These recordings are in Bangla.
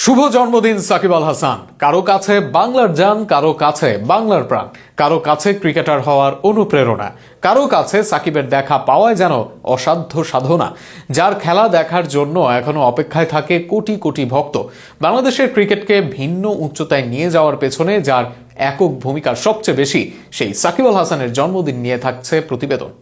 শুভ জন্মদিন সাকিব আল হাসান। কারো কাছে বাংলার জান, কারো কাছে বাংলার প্রাণ, কারো কাছে ক্রিকেটার হওয়ার অনুপ্রেরণা, কারো কাছে সাকিবের দেখা পাওয়ায় যেন অসাধ্য সাধনা। যার খেলা দেখার জন্য এখনো অপেক্ষায় থাকে কোটি কোটি ভক্ত। বাংলাদেশের ক্রিকেটকে ভিন্ন উচ্চতায় নিয়ে যাওয়ার পেছনে যার একক ভূমিকা সবচেয়ে বেশি, সেই সাকিব আল হাসানের জন্মদিন নিয়ে থাকছে প্রতিবেদন।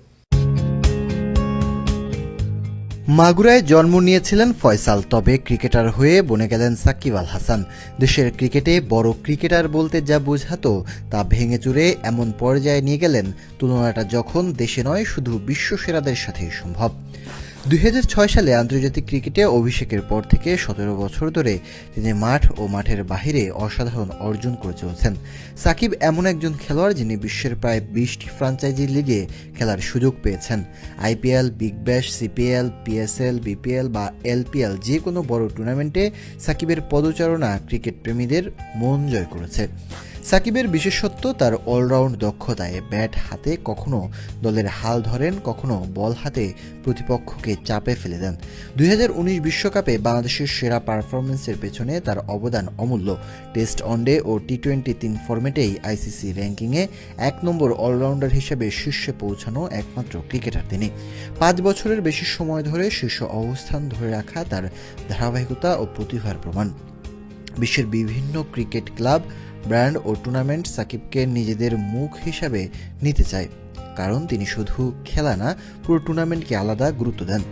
মাগুরায় জন্ম নিয়েছিলেন ফয়সাল, তবে ক্রিকেটার হয়ে বনে গেলেন সাকিব আল হাসান। দেশের ক্রিকেটে বড় ক্রিকেটার বলতে যা বোঝাতো তা ভেঙে চুরে এমন পর্যায়ে নিয়ে গেলেন, তুলনাটা যখন দেশে নয় শুধু বিশ্বসেরাদের সাথেই সম্ভব। 2006 সালে আন্তর্জাতিক ক্রিকেটে অভিষেকের পর থেকে 17 বছর ধরে তিনি মাঠ ও মাঠের বাহিরে অসাধারণ অর্জন করে চলছেন। সাকিব এমন একজন খেলোয়াড় যিনি বিশ্বের প্রায় 20টি ফ্র্যাঞ্চাইজি লিগে খেলার সুযোগ পেয়েছেন। IPL, Big Bash, CPL, PSL, BPL বা এলপিএল যে কোনো বড় টুর্নামেন্টে সাকিবের পদচারণা ক্রিকেট প্রেমীদের মন জয় করেছে। সাকিবের বিশেষত্ব তার অলরাউন্ড দক্ষতায়। ব্যাট হাতে কখনো দলের হাল ধরেন, কখনো বল হাতে প্রতিপক্ষকে চাপে ফেলে দেন। 2019 বিশ্বকাপে বাংলাদেশের সেরা পারফরমেন্সের পেছনে তার অবদান অমূল্য। টেস্ট, ওয়ানডে ও টি-20 তিন ফরম্যাটেই আইসিসি র্যাঙ্কিংয়ে 1 নম্বর অলরাউন্ডার হিসেবে শীর্ষে পৌঁছানো একমাত্র ক্রিকেটার তিনি। 5 বছরের বেশি সময় ধরে শীর্ষ অবস্থান ধরে রাখা তার ধারাবাহিকতা ও প্রতিভার প্রমাণ। বিশ্বের বিভিন্ন ক্রিকেট ক্লাব, ব্র্যান্ড ও টুর্নামেন্ট সাকিবকে নিজেদের মুখ হিসাবে নিতে চায়, কারণ তিনি শুধু খেলা না, পুরো টুর্নামেন্টকে আলাদা গুরুত্ব দেন।